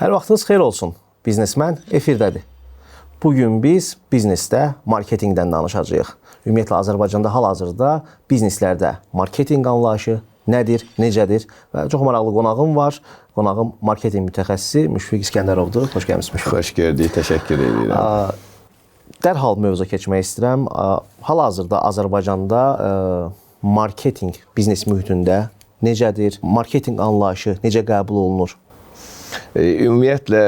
Hər vaxtınız xeyir olsun. Biznesmen efirdədir. Bugün biz biznesdə marketingdən danışacağıq. Ümumiyyətlə Azərbaycanda hal-hazırda bizneslərdə marketing anlayışı nədir, necədir və çox maraqlı qonağım var. Qonağım marketing mütəxəssisi Müşfiq İskəndərovdur. Xoş gəlmisiniz Müşfiq. Xoş gördük, təşəkkür edirəm. Dərhal mövzuya keçmək istəyirəm. Hal-hazırda Azərbaycanda marketing biznes mühitində necədir? Marketing anlayışı necə qəbul olunur? Ümumiyyətlə,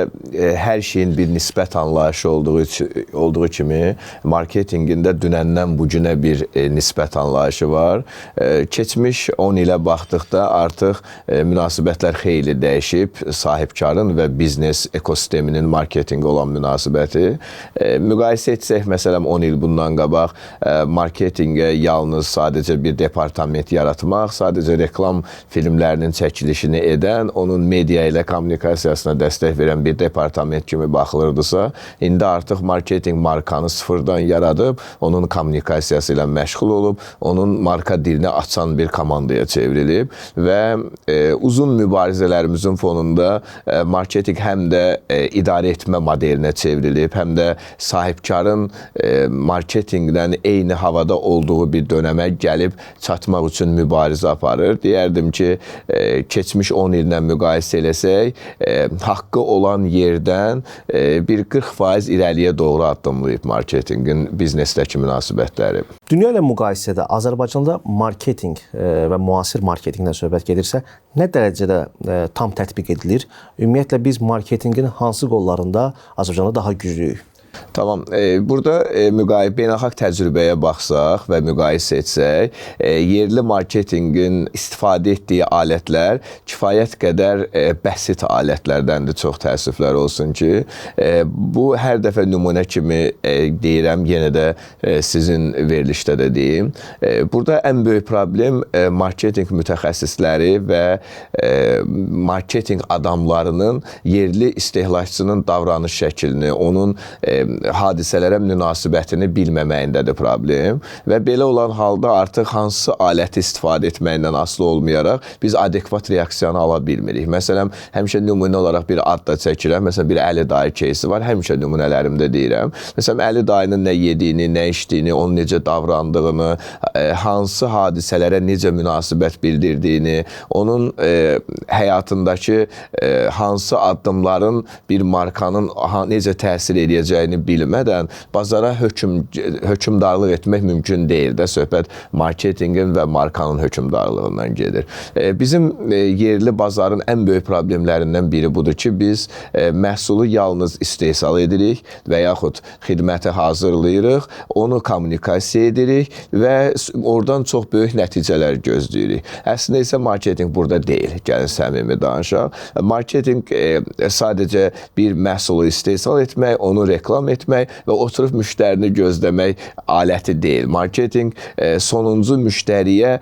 hər şeyin bir nisbət anlayışı olduğu kimi, marketingində dünəndən bugünə bir nisbət anlayışı var. Keçmiş 10 ilə baxdıqda artıq münasibətlər xeyli dəyişib, sahibkarın və biznes ekosisteminin marketinqə olan münasibəti. Müqayisə etsək, məsələn, 10 il bundan qabaq marketinqə yalnız sadəcə bir departament yaratmaq, sadəcə reklam filmlərinin çəkilişini edən, onun media ilə kommunikasiyasına dəstək verən bir departament kimi baxılırdısa, indi artıq marketing markanı sıfırdan yaradıb, onun kommunikasiyası ilə məşğul olub, onun marka dilini açan bir komandaya çevrilib və uzun mübarizələrimizin fonunda marketing həm də idarə etmə modelinə çevrilib, həm də sahibkarın marketingdən eyni havada olduğu bir dönəmə gəlib çatmaq üçün mübarizə aparır. Deyərdim ki, keçmiş 10 illə müqayisə eləsək, haqqı olan yerdən bir 40% irəliyə doğru addımlayıb marketingin biznesdəki münasibətləri. Dünya ilə müqayisədə Azərbaycanda marketing və müasir marketingdən söhbət gedirsə, nə dərəcədə tam tətbiq edilir? Ümumiyyətlə biz marketingin hansı qollarında Azərbaycanda daha güclüyük? Tamam. Burada beynəlxalq təcrübəyə baxsaq və müqayisə etsək, yerli marketingin istifadə etdiyi alətlər kifayət qədər bəsit alətlərdəndir, çox təəssüflər olsun ki. Bu, hər dəfə nümunə kimi deyirəm, yenə də sizin verilişdə də deyim. Burada ən böyük problem marketing mütəxəssisləri və marketing adamlarının yerli istehlakçının davranış şəklini, onun hadisələrə münasibətini bilməməyindədir problem və belə olan halda artıq hansı aləti istifadə etməkdən asılı olmayaraq biz adekvat reaksiyanı ala bilmirik. Məsələn, həmişə nümunə olaraq bir ad da çəkirəm. Məsələn, bir Əli dayı кейsi var. Həmişə nümunələrimdə deyirəm. Məsələn, Əli dayının nə yediyini, nə içdiyini, onun necə davrandığını, hansı hadisələrə necə münasibət bildirdiyini, onun həyatındakı hansı addımların bir markanın necə təsir edəcəyini bilmədən bazara hökmdarlıq etmək mümkün deyil də. Söhbət marketingin və markanın hökmdarlığından gedir. Bizim yerli bazarın ən böyük problemlərindən biri budur ki, biz məhsulu yalnız istehsal edirik və yaxud xidməti hazırlayırıq, onu kommunikasiya edirik və oradan çox böyük nəticələr gözləyirik. Əslində isə marketing burada deyil. Gəlin səmimi danışaq. Marketing sadəcə bir məhsulu istehsal etmək, onu reklam etmək və oturub müştərini gözləmək aləti deyil. Marketing sonuncu müştəriyə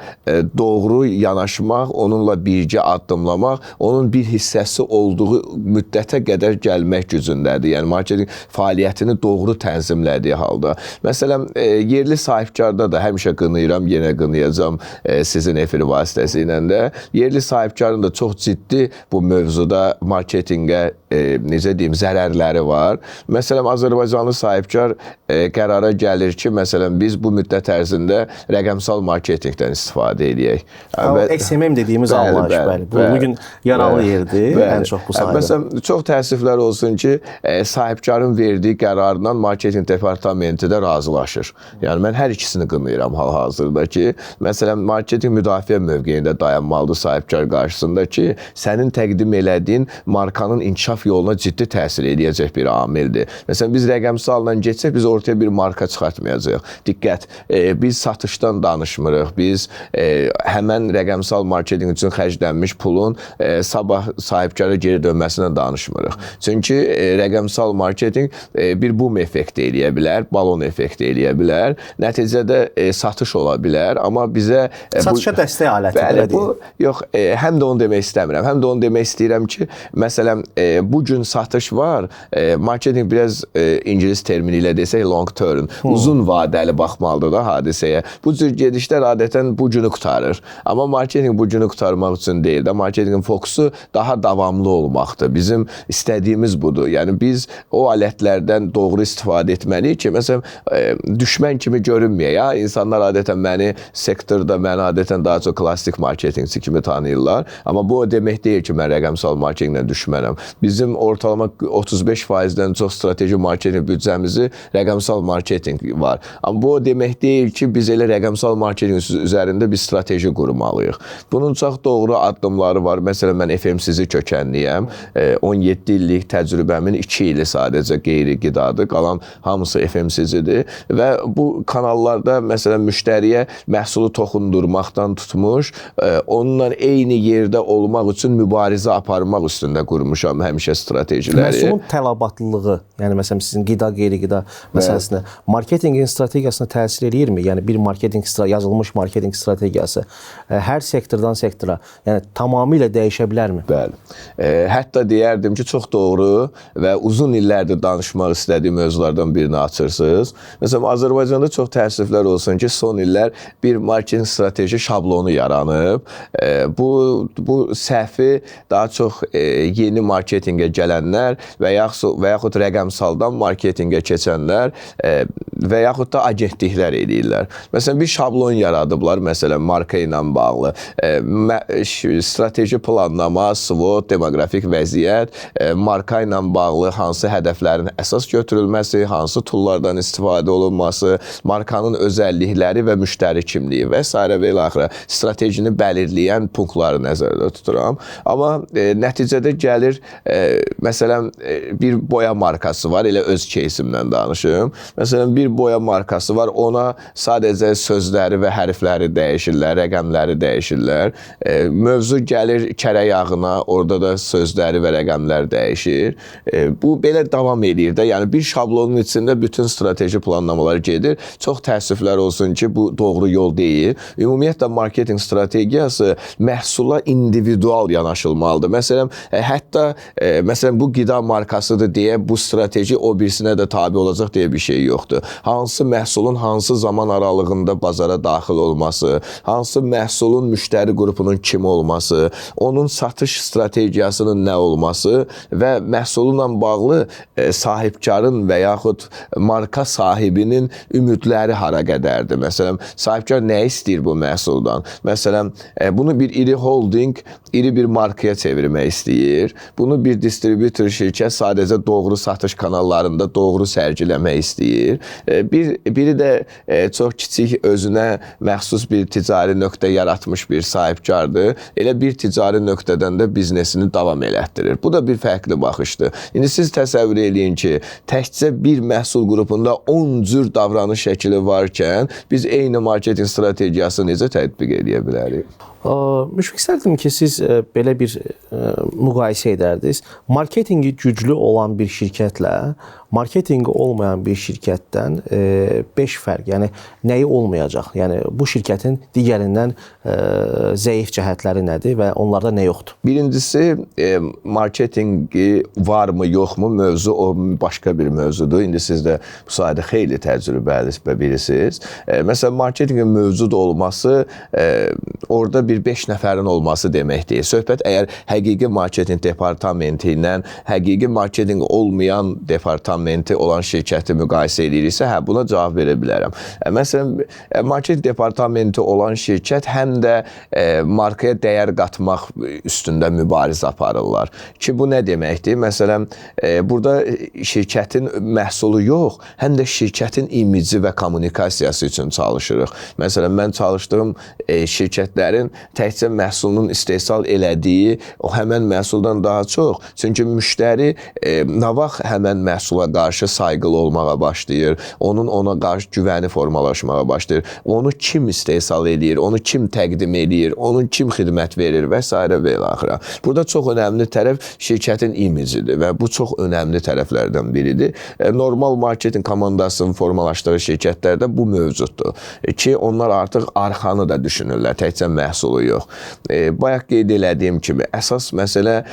doğru yanaşmaq, onunla birgə addımlamaq, onun bir hissəsi olduğu müddətə qədər gəlmək gücündədir. Yəni marketing fəaliyyətini doğru tənzimlədiyi halda. Məsələn, yerli sahibkarda da həmişə qınayıram, yenə qınayacağam sizin efir vasitəsilə də. Yerli sahibkarın da çox ciddi bu mövzuda marketingə necə deyim, zərərləri var. Məsələn, Azərbaycanlı sahibkar qərara gəlir ki, məsələn, biz bu müddət ərzində rəqəmsal marketingdən istifadə edək. XMM dediyimiz anlayış, bəli. Bugün yaralı yerdir, ən çox bu sahədə. Məsələn, çox təəssüflər olsun ki, sahibkarın verdiyi qərarla marketing departamenti də razılaşır. Yəni, mən hər ikisini qınayıram hal-hazırda ki, məsələn, marketing müdafiə mövqeyində dayanmalıdır sahibkar qarşısında ki, sənin təqdim elədiyin markanın inkişaf yoluna ciddi təsir edəcək bir amildir. Məsələn, biz rəqəmsalla geçsək, biz ortaya bir marka çıxartmayacağıq. Diqqət, biz satışdan danışmırıq. Biz həmən rəqəmsal marketing üçün xərclənmiş pulun sabah sahibkara geri dönməsindən danışmırıq. Çünki rəqəmsal marketing bir boom effekti eləyə bilər, balon effekti eləyə bilər. Nəticədə satış ola bilər, amma bizə... Satışa dəstək aləti. Bəli, bu, yox, həm də onu demək istəmirəm. Həm də onu demək istəyirəm ki, məsələn, bu gün satış var. Marketing biraz İngilis termini ilə desək long term, uzun vadəli baxmalıdır da hadisəyə. Bu cür gedişlər adətən bu günü qurtarır. Amma marketing bu günü qurtarmaq üçün deyil də, marketingin fokusu daha davamlı olmaqdır. Bizim istədiyimiz budur. Yəni biz o alətlərdən doğru istifadə etməliyik ki, məsələn, düşmən kimi görünməyək. Ya, insanlar adətən məni sektorda, məni adətən daha çox klassik marketingçi kimi tanıyırlar. Amma bu o demək deyil ki, mən rəqəmsal marketinglə düşmənəm. Bizim ortalama 35%-dən çox strateji marketing büdcəmizi rəqəmsal marketing var. Amma bu o demək deyil ki, biz elə rəqəmsal marketing üzərində bir strateji qurmalıyıq. Bunun çox doğru addımları var. Məsələn, mən FMCG kökənliyəm. 17 illik təcrübəmin 2 ili sadəcə qeyri-qidadır. Qalan hamısı FMCG-dir. Və bu kanallarda, məsələn, müştəriyə məhsulu toxundurmaqdan tutmuş, onunla eyni yerdə olmaq üçün mübarizə aparmaq üstündə qurmuşam həmişə stratejiləri. Məhsulun tələbatlılığı, yəni məsələn sizin qida, qeyri-qida məsələsinə marketinqin strategiyasına təsir eləyirmi? Yəni bir yazılmış marketinq strategiyası hər sektordan sektora, yəni tamamilə dəyişə bilərmi? Bəli. Hətta deyərdim ki, çox doğru və uzun illərdir danışmaq istədiyim mövzulardan birini açırsınız. Məsələn, Azərbaycanda çox təəssüflər olsun ki, son illər bir marketinq strateji şablonu yaranıb. Bu səhvi daha çox yeni marketinqə gələnlər və yaxud rəqəmsaldan marketinqə keçənlər və yaxud da agentliklər eləyirlər. Məsələn, bir şablon yaradıblar, məsələn, marka ilə bağlı. Strateji planlama, SWOT, demoqrafik vəziyyət, marka ilə bağlı hansı hədəflərin əsas götürülməsi, hansı toollardan istifadə olunması, markanın özəllikləri və müştəri kimliyi və s. və ilaxıra stratejini bəlirləyən punktları nəzərdə tuturam. Amma nəticədə gəlir, məsələn, bir boya markası var, elə öz кейsimdən danışım. Məsələn, bir boya markası var, ona sadəcə sözləri və hərfləri dəyişirlər, rəqəmləri dəyişirlər. Mövzu gəlir kərə yağına, orada da sözləri və rəqəmlər dəyişir. Bu belə davam edir də, yəni bir şablonun içində bütün strateji planlamalar gedir. Çox təəssüflər olsun ki, bu doğru yol deyil. Ümumiyyətlə, marketing strategiyası məhsula individual yanaşılmalıdır. Məsələn, məsələn, bu qida markasıdır deyə bu strateji o birisinə də tabi olacaq deyə bir şey yoxdur. Hansı məhsulun hansı zaman aralığında bazara daxil olması, hansı məhsulun müştəri qrupunun kim olması, onun satış strategiyasının nə olması və məhsulla bağlı sahibkarın və yaxud marka sahibinin ümidləri hara qədərdir. Məsələn, sahibkar nə istəyir bu məhsuldan? Məsələn, bunu bir iri holding, iri bir markaya çevirmək istəyir. Bunu bir distributor şirkət sadəcə doğru satış kanallarında doğru sərgiləmək istəyir. Biri də çox kiçik özünə məxsus bir ticari nöqtə yaratmış bir sahibkardır. Elə bir ticari nöqtədən də biznesini davam elətdirir. Bu da bir fərqli baxışdır. İndi siz təsəvvür eləyin ki, təkcə bir məhsul qrupunda 10 cür davranış şəkili varkən biz eyni marketing strategiyasını necə tətbiq edə bilərik? Müşfiq, istərdim ki, siz belə bir müqayisə edərdiniz. Marketingi güclü olan bir şirkətlə marketingi olmayan bir şirkətdən 5 fərq, yəni nəyi olmayacaq? Yəni bu şirkətin digərindən zəif cəhətləri nədir və onlarda nə yoxdur? Birincisi, marketingi varmı, yoxmu mövzu o başqa bir mövzudur. İndi siz də bu sayədə xeyli təcrübəli birisiniz. Məsələn, marketingin mövcud olması orada bir 5 nəfərin olması demək deyil. Söhbət əgər həqiqi marketing departamenti ilə həqiqi marketing olmayan departamenti olan şirkəti müqayisə ediriksə, buna cavab verə bilərəm. Məsələn, marketing departamenti olan şirkət həm də markaya dəyər qatmaq üstündə mübarizə aparırlar. Ki, bu nə deməkdir? Məsələn, burada şirkətin məhsulu yox, həm də şirkətin imici və kommunikasiyası üçün çalışırıq. Məsələn, mən çalışdığım şirkətlərin təkcə məhsulunun istehsal elədiyi o həmən məhsuldan daha çox. Çünki müştəri nə vaxt həmən məhsula qarşı sayğılı olmağa başlayır. Onun ona qarşı güvəni formalaşmağa başlayır. Onu kim istehsal edir, onu kim təqdim edir, onun kim xidmət verir və s. və ilaxıra. Burada çox önəmli tərəf şirkətin imicidir və bu çox önəmli tərəflərdən biridir. Normal marketinq komandasının formalaşdığı şirkətlərdə bu mövcuddur ki, onlar artıq arxanı da düşünürlər, təkcə məhsulu yox. Bayaq qeyd elədiyim kimi, əsas məsələ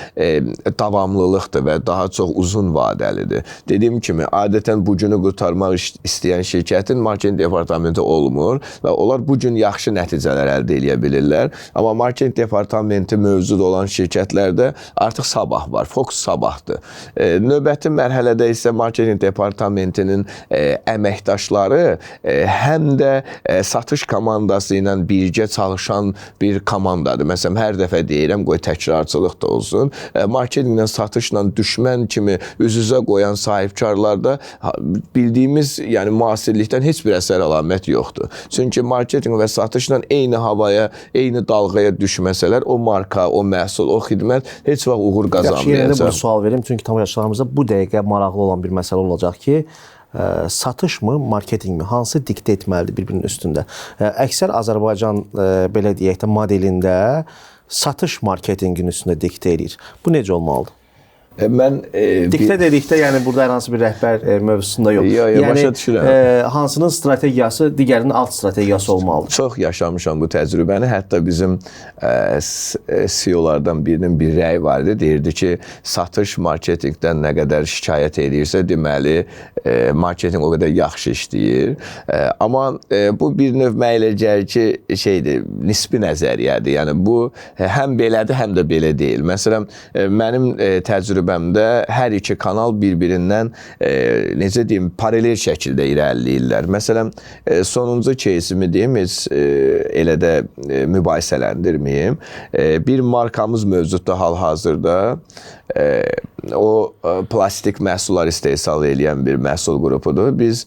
davamlılıqdır və daha çox uzun vadəlidir. Dediyim kimi, adətən bu günü qurtarmaq istəyən şirkətin marketinq departamenti olmur və onlar bu gün yaxşı nəticələr əldə edə bilirlər. Amma marketinq departamenti mövcud olan şirkətlərdə artıq sabah var, fokus sabahdır. Növbəti mərhələdə isə marketinq departamentinin əməkdaşları həm də satış komandası ilə birgə çalışan bir komandadır. Məsələn, hər dəfə deyirəm, qoy təkrarçılıq da olsun. Marketinqlə, satışla düşmən kimi üz-üzə qoyan sahibkarlarda bildiyimiz, yəni müasirlikdən heç bir əsər əlamət yoxdur. Çünki marketinq və satışla eyni havaya, eyni dalğaya düşməsələr, o marka, o məhsul, o xidmət heç vaxt uğur qazanmayacaq. Yaxşı, yerində bir sual verim, çünki tamaşaçılarımızda bu dəqiqə maraqlı olan bir məsələ olacaq ki, satış mı, marketinq mi? Hansı diktə etməlidir bir-birinin üstündə? Əksər Azərbaycan, belə deyək də, modelində satış marketinqin üstündə diktə edir. Bu necə olmalıdır? Mən diktə dedikdə, yəni burada hər hansı bir rəhbər mövzusunda yox. Yəni, başa düşürəm. Hansının strategiyası digərinin alt strategiyası olmalıdır. Çox yaşamışam bu təcrübəni. Hətta bizim CEO-lardan birinin bir rəyi var idi. Deyirdi ki, satış marketinqdən nə qədər şikayət edirsə, deməli, marketinq o qədər yaxşı işləyir. Amma bu bir növ mənə elə gəlir ki, şeydir, nisbi nəzəriyyədir. Yəni, bu həm belədir, həm də belə deyil. Məsələn, mənim təcrübəmdə hər iki kanal bir-birindən, necə deyim, paralel şəkildə irəliləyirlər. Məsələn, sonuncu keysimi deyim, heç elə də mübahisələndirməyim. Bir markamız mövcudda hal-hazırda, o plastik məhsullar istehsal edən bir məhsul qrupudur. Biz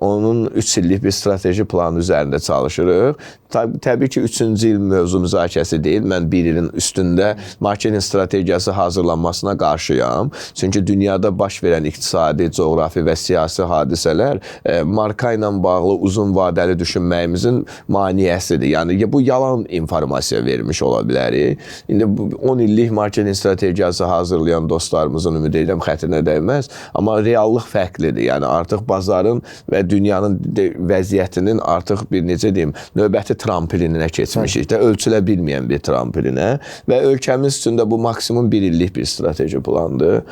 onun 3 illik bir strateji planı üzərində çalışırıq. Təbii ki, 3-cü il mövzu müzakirəsi deyil. Mən bir ilin üstündə marketinq strategiyası hazırlanmasına qarşıyam. Çünki dünyada baş verən iqtisadi, coğrafi və siyasi hadisələr marka ilə bağlı uzun vadəli düşünməyimizin maniyəsidir. Yəni, bu yalan informasiya vermiş ola bilərik. İndi 10 illik marketinq strategiyası hazırlayan dostlarımızın ümid edirəm xətrinə dəyməz. Amma reallıq fərqlidir. Yəni, artıq bazarın və dünyanın vəziyyətinin artıq bir, necə deyim, növbəti tramplininə keçmişik də, ölçülə bilməyən bir tramplininə və ölkəmiz üçün də bu maksimum 1 illik bir strateji plandır.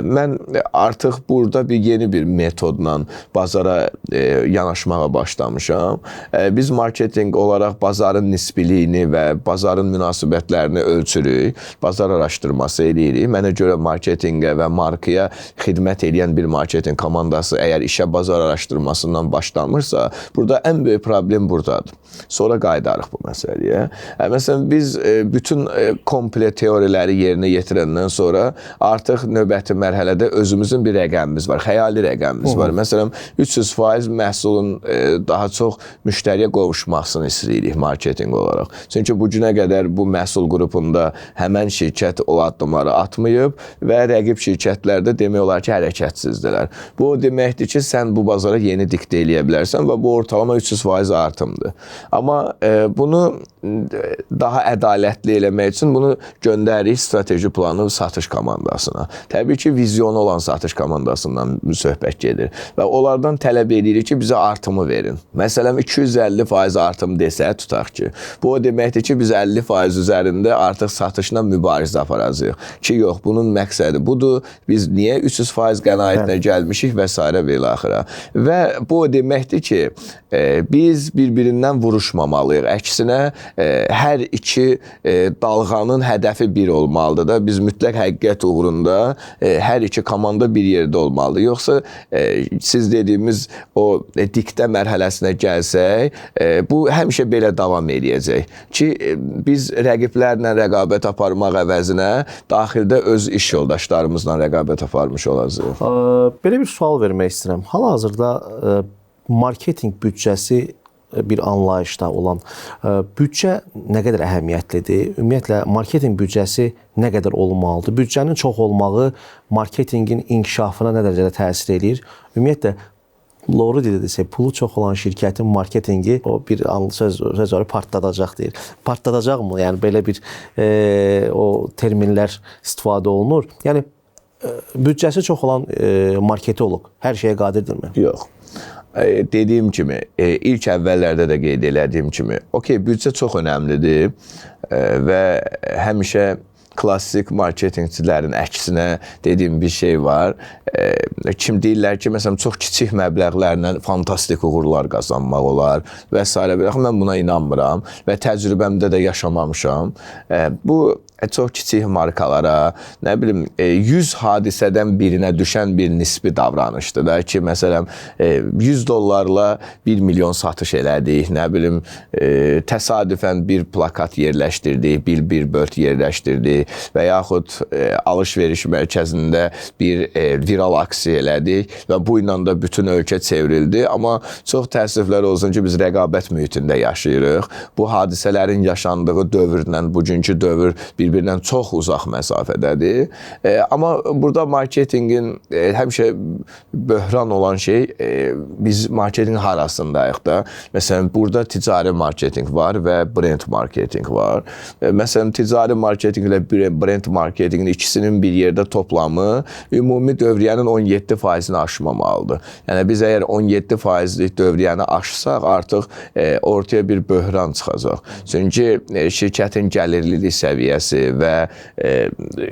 Mən artıq burada bir yeni bir metodla bazara yanaşmağa başlamışam. Biz marketinq olaraq bazarın nisbiliyini və bazarın münasibətlərini ölçürük, bazar araşdırması edirik. Mənə görə marketinqə və markaya xidmət edən bir marketinq komandası əgər işə bazar araşdırmasından başlamırsa, burada ən böyük problem buradadır. Sonra qayıdarıq bu məsələyə. Məsələn, biz bütün komple teoriləri yerinə yetirəndən sonra artıq növbəti mərhələdə özümüzün bir rəqəmimiz var, xəyali rəqəmimiz var. Məsələn, 300% məhsulun daha çox müştəriyə qovuşmasını istəyirik marketinq olaraq. Çünki bu günə qədər bu məhsul qrupunda həmən şirkət o addımları atmayıb və rəqib şirkətlər də demək olar ki, hərəkətsizdirlər. Bu o deməkdir ki, sən bu bazara yeni diktə eləyə bilərsən və bu ortalama 300% artımdır. Amma bunu daha ədalətli eləmək üçün bunu göndəririk strateji planı satış komandasına. Təbii ki, vizyonu olan satış komandasından söhbət gedir və onlardan tələb edirik ki, bizə artımı verin. Məsələn, 250% artım desə, tutaq ki, bu o deməkdir ki, biz 50% üzərində artıq satışla mübarizə aparacağıq. Ki, yox, bunun məqsədi budur, biz niyə 300% qənaətinə gəlmişik və s. və ilaxıra. Və bu o deməkdir ki, biz bir-birindən vuruşmamalıyıq. Əksinə, hər iki dalğanın hədəfi bir olmalıdır da. Biz mütləq həqiqət uğrunda hər iki komanda bir yerdə olmalıdır. Yoxsa siz dediyimiz o diktə mərhələsinə gəlsək, bu həmişə belə davam edəcək. Ki, biz rəqiblərlə rəqabət aparmaq əvəzinə daxildə öz iş yoldaşlarımızla rəqabət aparmış olacaq. Belə bir sual vermək istəyirəm. Hal-hazırda marketinq büdcəsi bir anlayışda olan büdcə nə qədər əhəmiyyətlidir? Ümumiyyətlə marketinq büdcəsi nə qədər olmalıdır? Büdcənin çox olmağı marketinqin inkişafına nə dərəcədə təsir eləyir? Ümumiyyətlə doğru dedirsə, pulu çox olan şirkətin marketinqi o bir söz var, partladacaq deyir. Partladacaqmı? Yəni belə bir o terminlər istifadə olunur. Yəni büdcəsi çox olan marketoloq hər şeyə qadirdirmi? Yox. Dediyim kimi, ilk əvvəllərdə də qeyd elədiyim kimi, büdcə çox önəmlidir və həmişə klassik marketinqçilərin əksinə dediyim bir şey var. Kim deyirlər ki, məsələn, çox kiçik məbləğlərlə fantastik uğurlar qazanmaq olar və s. Mən buna inanmıram və təcrübəmdə də yaşamamışam. Bu çox kiçik markalara, nə bilim, 100 hadisədən birinə düşən bir nisbi davranışdır da ki, məsələn, $100 1 milyon satış elədik, nə bilim, təsadüfən bir plakat yerləşdirdik, billboard yerləşdirdik və yaxud alış-veriş mərkəzində bir viral aksiya elədik və bu ilə də bütün ölkə çevrildi. Amma çox təəssüflər olsun ki, biz rəqabət mühitində yaşayırıq. Bu hadisələrin yaşandığı dövrlə bugünkü dövr bir-birindən çox uzaq məsafədədir. Amma burada marketinqin həmişə böhran olan şey, biz marketinq arasındayıq da. Məsələn, burada ticari marketinq var və brand marketinq var. Məsələn, ticari marketinq ilə brand marketinqin ikisinin bir yerdə toplamı ümumi dövriyyənin 17%-ni aşmamalıdır. Yəni, biz əgər 17%lik dövriyyəni aşsaq, artıq ortaya bir böhran çıxacaq. Çünki şirkətin gəlirlilik səviyyəsi və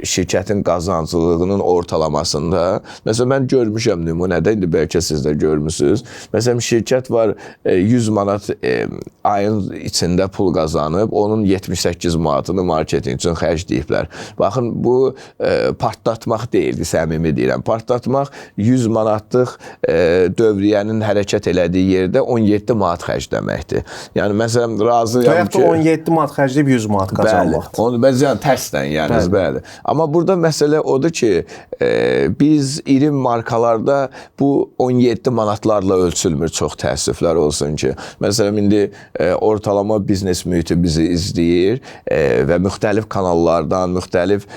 şirkətin qazanclılığının ortalamasında, məsələn, mən görmüşəm nümunədə, indi bəlkə siz də görmüsünüz. Məsələn, şirkət var 100 manat ayın içində pul qazanıb, onun 78 manatını marketinq üçün xərcləyiblər. Baxın, bu partlatmaq deyildi, səmimi deyirəm. Partlatmaq 100 manatlıq dövriyyənin hərəkət elədiyi yerdə 17 manat xərcləməkdir. Yəni, məsələn, razıyam ki... 17 manat xərcləyib 100 manat qazanmaq. Bəli, tərsdən, yəni, bəli. Amma burada məsələ odur ki, biz iri markalarda bu 17 manatlarla ölçülmür, çox təəssüflər olsun ki. Məsələn, indi ortalama biznes mühiti bizi izləyir və müxtəlif kanallardan, müxtəlif,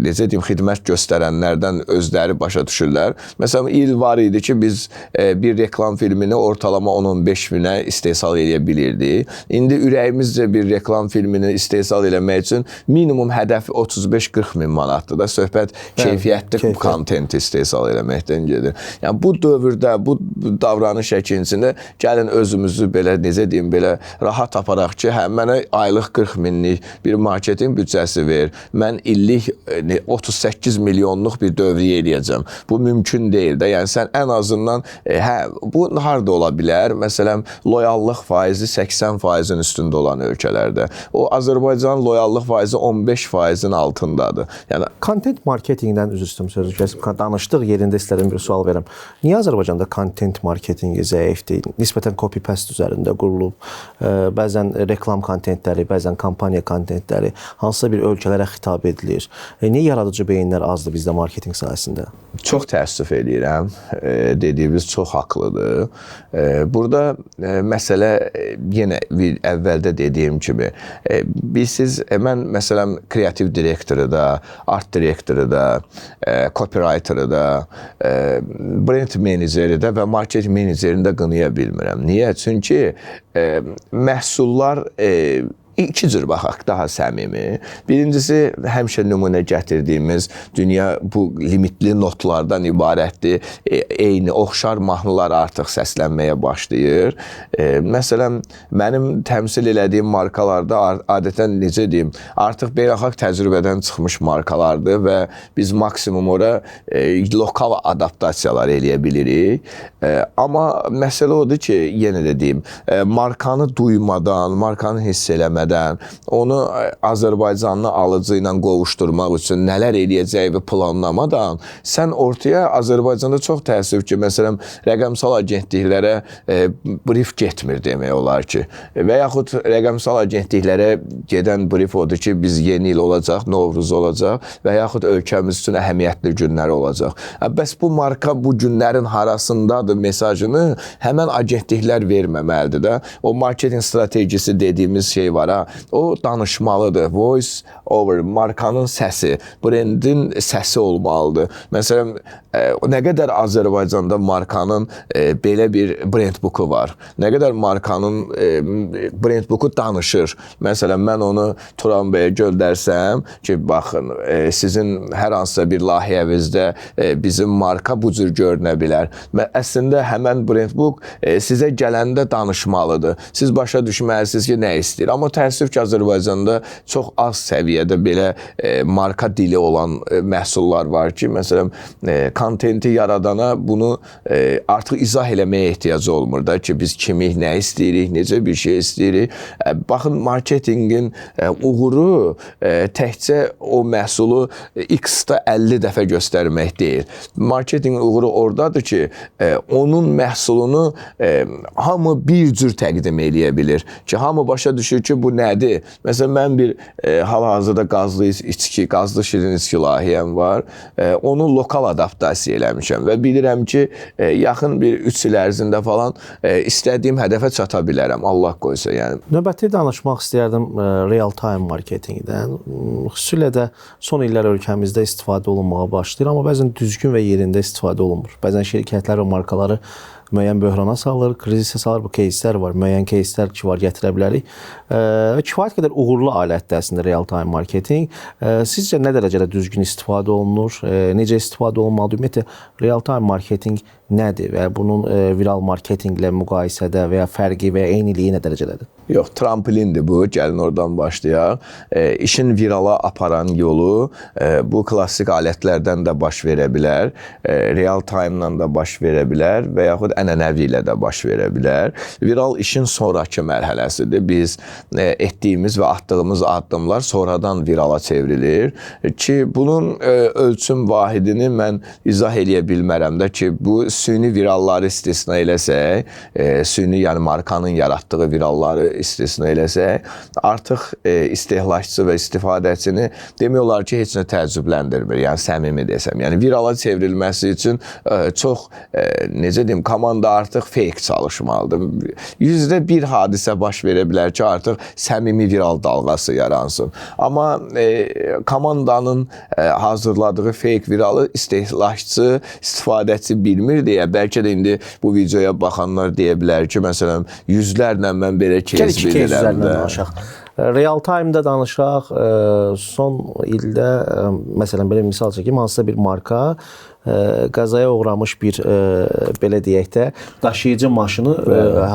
necə deyim, xidmət göstərənlərdən özləri başa düşürlər. Məsələn, il var idi ki, biz bir reklam filmini ortalama 10-15 minə istehsal edə bilirdik. İndi ürəyimizcə bir reklam filmini istehsal eləmək üçün minimum hədəf 35-40 min manatdır da, söhbət keyfiyyətli kontent istehsal eləməkdən gedir. Yəni, bu dövrdə, bu davranış şəkilində gəlin özümüzü belə, necə deyim, belə rahat aparaq ki, mənə aylıq 40 minlik bir marketinq büdcəsi ver, mən illik 38 milyonluq bir dövriyyə eləyəcəm. Bu mümkün deyil də, yəni sən ən azından, bu harada ola bilər? Məsələn, loyallıq faizi 80%-in üstündə olan ölkələrdə. O, Azərbaycanın loyallıq faizi 15%-in altındadır. Yəni, content marketingdən üzr istəyirəm sözü kəsib danışdıq yerində istədim bir sual verəm. Niyə Azərbaycanda content marketingi zəifdir? Nisbətən copy-paste üzərində qurulub, bəzən reklam kontentləri, bəzən kampaniya kontentləri hansısa bir ölkələrə xitab edilir. Niyə yaradıcı beyinlər azdır bizdə marketinq sahəsində? Çox təəssüf edirəm. Dediyiniz çox haqlıdır. Burada məsələ yenə əvvəldə dediyim kimi, mən məsələn kreativ direktoru da, art direktoru da, copywriteru da, brand meneceri də və marketing menecerini də qınaya bilmirəm. Niyə? Çünki məhsullar İki cür baxaq, daha səmimi. Birincisi, həmişə nümunə gətirdiyimiz dünya bu limitli notlardan ibarətdir. Eyni, oxşar mahnılar artıq səslənməyə başlayır. Məsələn, mənim təmsil elədiyim markalarda adətən, necə deyim, artıq beynəlxalq təcrübədən çıxmış markalardır və biz maksimum ora lokal adaptasiyalar eləyə bilirik. Amma məsələ odur ki, yenə də deyim, markanı duymadan, markanı hiss eləmədən etmədən, onu Azərbaycanlı alıcı ilə qovuşdurmaq üçün nələr eləyəcəyi planlamadan sən ortaya Azərbaycanda çox təəssüf ki, məsələn, rəqəmsal agentliklərə brief getmir demək olar ki. Və yaxud rəqəmsal agentliklərə gedən brief odur ki, biz yeni il olacaq, Novruz olacaq və yaxud ölkəmiz üçün əhəmiyyətli günlər olacaq. Bəs bu marka bu günlərin harasındadır mesajını həmən agentliklər verməməlidir də. O marketing stratejisi dediyimiz şey var ha, o danışmalıdır. Voice over, markanın səsi, brendin səsi olmalıdır. Məsələn, nə qədər Azərbaycanda markanın belə bir brand booku var. Nə qədər markanın brand booku danışır. Məsələn, mən onu Turan bəyə göndərsəm ki, baxın, sizin hər hansısa bir layihəvizdə bizim marka bu cür görünə bilər. Əslində, həmən brand book sizə gələndə danışmalıdır. Siz başa düşməlisiniz ki, nə istəyir. Amma təəssüf ki, Azərbaycanda çox az səviyyədə belə marka dili olan məhsullar var ki, məsələn, kontenti yaradana bunu artıq izah eləməyə ehtiyacı olmur da ki, biz kimik, nə istəyirik, necə bir şey istəyirik. Baxın, marketingin uğuru təkcə o məhsulu X-da 50 dəfə göstərmək deyil. Marketingin uğuru oradadır ki, onun məhsulunu hamı bir cür təqdim eləyə bilir. Ki, hamı başa düşür ki, bu nədir? Məsələn, mən bir hal-hazırda qazlı içki, qazlı şirin içki layihəm var. Onu lokal adaptasiya eləmişəm və bilirəm ki, yaxın bir 3 il ərzində falan istədiyim hədəfə çata bilərəm. Allah qoysa, yəni. Növbəti danışmaq istəyərdim real-time marketingdən. Xüsusilə də son illər ölkəmizdə istifadə olunmağa başlayır, amma bəzən düzgün və yerində istifadə olunmur. Bəzən şirkətlər və markaları müəyyən böhrana salır, krizisə salır. Bu кейslər var, müəyyən кейslər ki, var, gətirə bilərik. Kifayət qədər uğurlu alətdir əslində real-time marketing. Sizcə nə dərəcədə düzgün istifadə olunur? Necə istifadə olunmalıdır? Ümumiyyətlə, real-time marketing nədir və bunun viral marketinqlə müqayisədə və ya fərqi və ya eyniliyi nə dərəcədədir? Yox, trampolindir bu. Gəlin oradan başlayaq. İşin virala aparan yolu bu klassik alətlərdən də baş verə bilər, real time-la da baş verə bilər və yaxud ənənəvi ilə də baş verə bilər. Viral işin sonraki mərhələsidir. Biz etdiyimiz və atdığımız addımlar sonradan virala çevrilir ki, bunun ölçüm vahidini mən izah eləyə bilmərəm də ki, bu süni viralları istisna eləsək, süni, yəni markanın yaratdığı viralları istisna eləsək, artıq istehlakçı və istifadəçini demək olar ki, heç nə təəccübləndirmir, yəni səmimi desəm. Yəni virala çevrilməsi üçün çox, necə deyim, komanda artıq fake çalışmalıdır. %1 hadisə baş verə bilər ki, artıq səmimi viral dalğası yaransın. Amma komandanın hazırladığı fake viralı istehlakçı, istifadəçi bilmir deyə, bəlkə də indi bu videoya baxanlar deyə bilər ki, məsələn, yüzlərlə mən belə case bilirəm də. Real time-da danışaq, son ildə, məsələn, belə misal çəkim, hansısa bir marka qəzaya uğramış bir, belə deyək də, daşıyıcı maşını,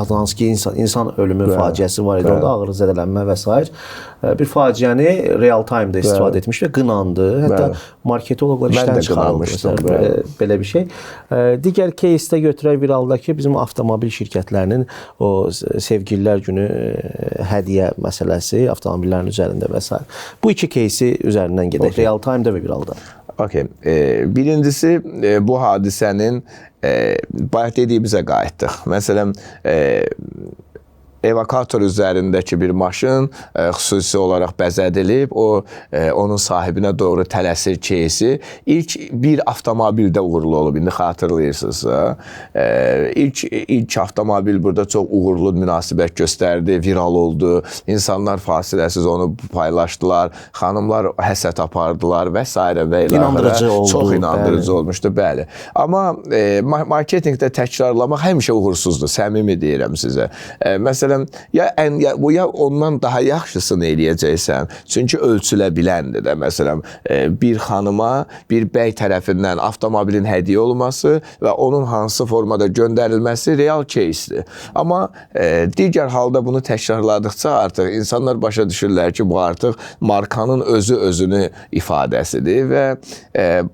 hansı ki, insan ölümü faciəsi var idi, orada ağır zədələnmə və s. Bir faciəni real time-da istifadə etmiş və qınandı. Hətta marketoloqlar işdən çıxarılmışdı. Belə bir şey. Digər кейsdə götürək viraldakı bizim avtomobil şirkətlərinin o sevgililər günü hədiyyə məsələsi, avtomobillərin üzərində və s. Bu iki keysi üzərindən gedək. Real time-da və viralda. Okay. Birincisi, bu hadisənin bayaq dediyimizə qayıtdıq. Məsələn, evakuator üzərindəki bir maşın xüsusi olaraq bəzədilib, onun sahibinə doğru tələsir кейsi ilk bir avtomobildə uğurlu olub, indi xatırlayırsınızsa. İlk avtomobil burada çox uğurlu münasibət göstərdi, viral oldu, insanlar fasiləsiz onu paylaşdılar, xanımlar həsəd apardılar və s. və İnandırıcı oldu. Çox inandırıcı olmuşdu, bəli. Amma marketingdə təkrarlamaq həmişə uğursuzdur, səmimi deyirəm sizə. Məsələn, ya ondan daha yaxşısını eləyəcəksən. Çünki ölçülə biləndir də. Məsələn, bir xanıma bir bəy tərəfindən avtomobilin hədiyyə olması və onun hansı formada göndərilməsi real кейsdir. Amma digər halda bunu təkrarladıqca artıq insanlar başa düşürlər ki, bu artıq markanın özünü ifadəsidir və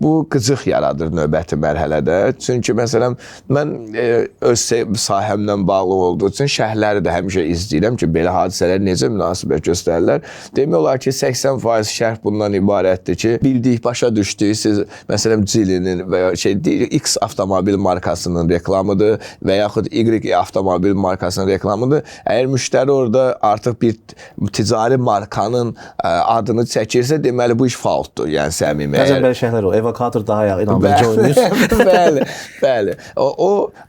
bu qıcıq yaradır növbəti mərhələdə. Çünki məsələn, mən öz sahəmlə bağlı olduğu üçün şərhləri də həmişə həmişə izləyirəm ki, belə hadisələr necə münasibət göstərirlər. Demək olar ki, 80% şərh bundan ibarətdir ki, bildik, başa düşdük, siz məsələn Geely'nin və ya X avtomobil markasının reklamıdır və yaxud Y avtomobil markasının reklamıdır. Əgər müştəri orada artıq bir ticari markanın adını çəkirsə, deməli bu iş faultdur, yəni səmimi. Bəzən belə şeylər o, evokator daha inandırıcı oynayır. Bəli.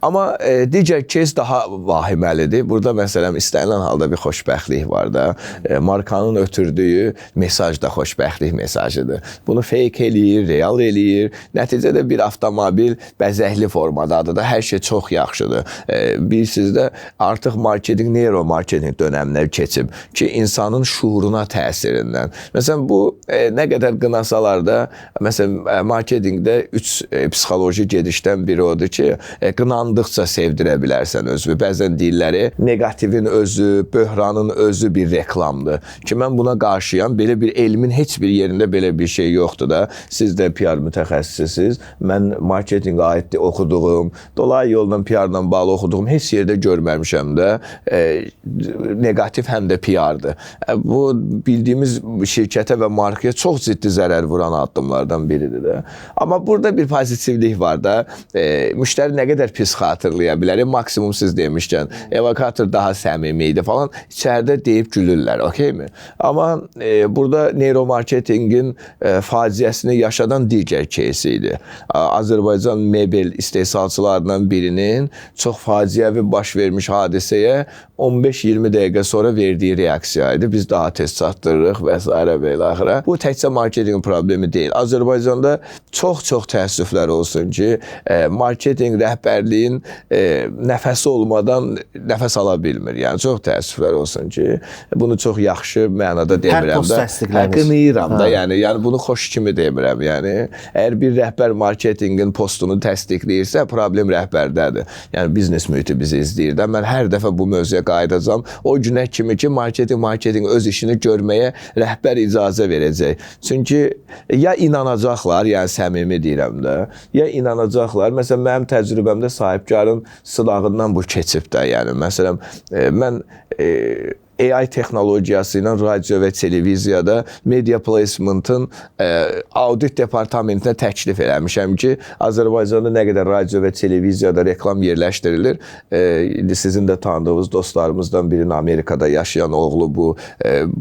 Amma digər kes daha vahiməlidir. Burada məsələn istənilən halda bir xoşbəxtlik var da. Markanın ötürdüyü mesaj da xoşbəxtlik mesajıdır. Bunu fake eləyir, real eləyir. Nəticədə bir avtomobil bəzəkli formadadır da, hər şey çox yaxşıdır. Bilirsiniz də artıq marketing, neuromarketing dönəmlər keçib ki, insanın şuuruna təsirindən. Məsələn, bu nə qədər qınasalar da, məsələn, marketingdə 3 psixoloji gedişdən biri odur ki, qınandıqca sevdirə bilərsən özünü. Bəzən deyirləri, negativin özü, böhranın özü bir reklamdır. Ki, mən buna qarşıyam. Belə bir elmin heç bir yerində belə bir şey yoxdur da. Siz də PR mütəxəssisisiniz. Mən marketinqə aid oxuduğum, dolayı yolla PR-la bağlı oxuduğum heç yerdə görməmişəm də. Negativ həm də PR-dır. Bu, bildiyimiz şirkətə və markaya çox ciddi zərər vuran addımlardan biridir də. Amma burada bir pozitivlik var da. Müştəri nə qədər pis xatırlaya bilər. Maksimum siz demişkən, evokator daha səmimi idi falan. İçəridə deyib gülürlər, okeymi? Amma burada neuromarketingin faciəsini yaşadan digər кейsi idi. Azərbaycan mebel istehsalçılarından birinin çox faciəvi baş vermiş hadisəyə 15-20 dəqiqə sonra verdiyi reaksiya idi. Biz daha tez çatdırırıq və s. və ilaxıra. Bu təkcə marketing problemi deyil. Azərbaycanda çox təəssüflər olsun ki, marketing rəhbərliyin nəfəsi olmadan nəfəs ala bilmir. Yəni, çox təəssüflər olsun ki, bunu çox yaxşı mənada demirəm hər post də. təsdiqlənir. Qınıyıram da, yəni bunu xoş kimi demirəm. Yəni, əgər bir rəhbər marketingin postunu təsdiqləyirsə, problem rəhbərdədir. Yəni, biznes mühiti bizi izləyir də. Mən hər dəfə bu mövzuya qayıdacam. O günə kimi ki, marketing öz işini görməyə rəhbər icazə verəcək. Çünki ya inanacaqlar, yəni səmimi deyirəm də, ya inanacaqlar. Məsələn, mənim təcrübəmdə sahibkarın sılağından bu keçib də. Yəni, məsələn, mən AI texnologiyası ilə radio və televiziyada media placement'ın audit departamentinə təklif eləmişəm ki, Azərbaycanda nə qədər radio və televiziyada reklam yerləşdirilir. Sizin də tanıdığınız dostlarımızdan birinin Amerikada yaşayan oğlu bu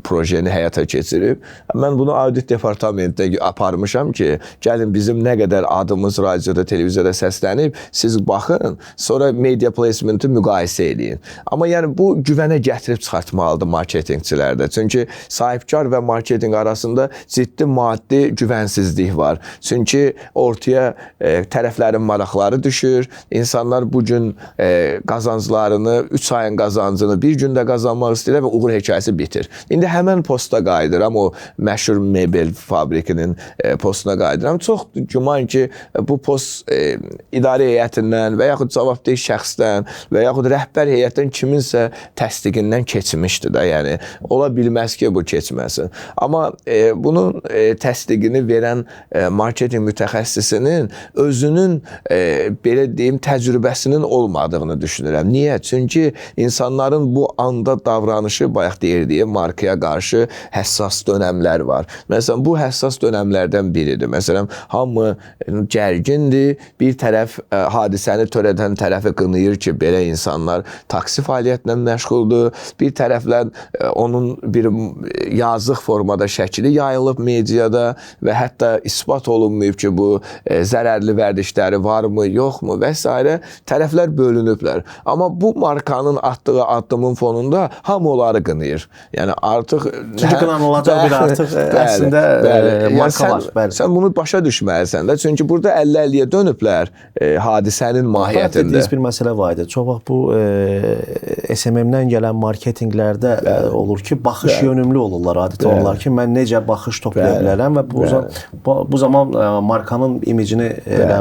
projeni həyata keçirib. Mən bunu audit departamentinə aparmışam ki, gəlin bizim nə qədər adımız radioda, televiziyada səslənib, siz baxın, sonra media placement'ı müqayisə edin. Amma yəni bu güvənə gətirib çıxartmalıdır marketingçilərdə. Çünki sahibkar və marketing arasında ciddi maddi güvənsizlik var. Çünki ortaya tərəflərin maraqları düşür. İnsanlar bugün qazanclarını, 3 ayın qazancını bir gündə qazanmaq istəyirlər və uğur hekayəsi bitir. İndi həmən posta qayıdıram, o məşhur mebel fabrikinin postuna qayıdıram. Çox güman ki, bu post idarə heyətindən və yaxud cavabdeh şəxsdən və yaxud rəhbər heyətdən kiminsə təsdiqindən keçmişdir da. Yəni, ola bilməz ki, bu keçməsin. Amma bunun təsdiqini verən marketing mütəxəssisinin özünün, belə deyim, təcrübəsinin olmadığını düşünürəm. Niyə? Çünki insanların bu anda davranışı, bayaq deyirdiyi markaya qarşı həssas dönəmlər var. Məsələn, bu həssas dönəmlərdən biridir. Məsələn, hamı gərgindir, bir tərəf hadisəni törədən tərəfi qınıyır ki, belə insanlar taksi fəaliyyətlə məşğuldur, bir tərəflə onun bir yazıq formada şəkili yayılıb mediada və hətta isbat olunmayıb ki, bu zərərli vərdişləri varmı, yoxmu və s. tərəflər bölünüblər. Amma bu markanın atdığı addımın fonunda hamı onları qınıyır. Yəni artıq... Çünki qınanılacaq bir artıq əslində marka var. Sən bunu başa düşməlisən də. Çünki burada 50-50-yə dönüblər hadisənin mahiyyətində. Dediyiniz bir məsələ var idi. Çox vaxt bu SMM-dən gələn marketinqlərdə bizneslərdə olur ki, baxış yönümlü olurlar adətən onlar ki, mən necə baxış toplaya bilərəm və bu zaman markanın imicini,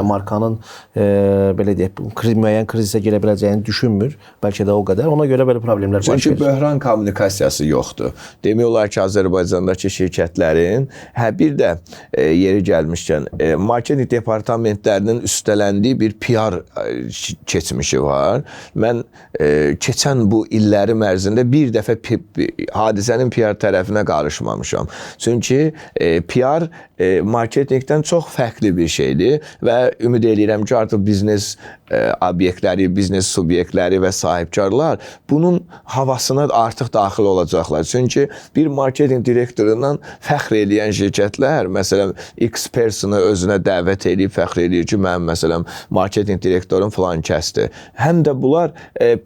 markanın belə deyək, müəyyən krizə girə biləcəyini düşünmür. Bəlkə də o qədər. Ona görə belə problemlər baş verir. Çünki böhran kommunikasiyası yoxdur. Demək olar ki, Azərbaycandakı şirkətlərin bir də yeri gəlmişkən marketinq departamentlərinin üstələndiyi bir PR keçmişi var. Mən keçən bu illərim ərzində bir dəfə hadisənin PR tərəfinə qarışmamışam. Çünki PR marketinqdən çox fərqli bir şeydir və ümid edirəm ki, artıq biznes obyektləri, biznes subyektləri və sahibkarlar bunun havasına artıq daxil olacaqlar. Çünki bir marketinq direktorundan fəxr edən şirkətlər, məsələn, X personu özünə dəvət edib fəxr edir ki, mənim məsələn marketinq direktorum filan kəsdir. Həm də bunlar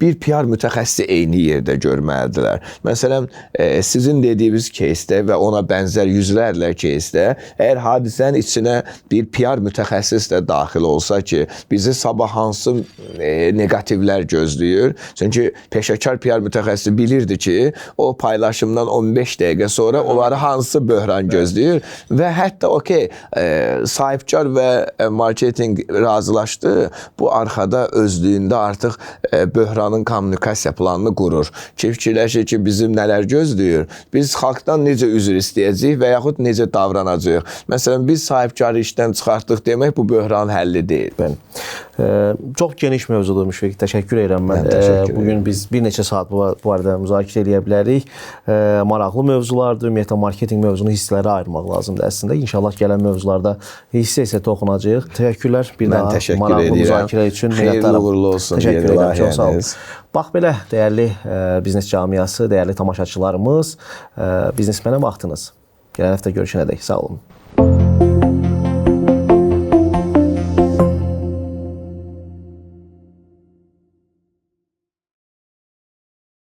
bir PR mütəxəssisi eyni yerdə görməlidirlər. Məsələn, sizin dediyiniz кейsdə və ona bənzər yüzlərlə кейsdə, əgər hadisənin içinə bir PR mütəxəssis də daxil olsa ki, bizi sabah hansı negativlər gözləyir. Çünki peşəkar PR mütəxəssisi bilirdi ki, o paylaşımdan 15 dəqiqə sonra onları hansı böhran gözləyir və hətta sahibkar və marketinq razılaşdı. Bu arxada özlüyündə artıq böhranın kommunikasiya planını qurur. Ki, fikirləşir ki, bizim nələr gözləyir? Biz xalqdan necə üzr istəyəcəyik və yaxud necə davranacağıq? Məsələn, biz sahibkarı işdən çıxartdıq demək bu böhran həlli deyil. Çox geniş mövzudur Müşfiq. Təşəkkür edirəm mən. Bugün biz bir neçə saat bu barədə müzakirə edə bilərik. Maraqlı mövzulardır. Ümumiyyətlə marketinq mövzunu hissələrə ayırmaq lazımdır əslində. İnşallah gələn mövzularda hissə toxunacağıq. Təşəkkürlər bir daha maraqlı müzakirə üçün. Xeyirli uğurlu olsun. Təşəkkür edirəm. Çox sağ olun. Bax belə, dəyərli biznes camiası, dəyərli tamaşaçılarımız, biznesmenə vaxtınız. Gələn həftə görüşənədək. Sağ olun.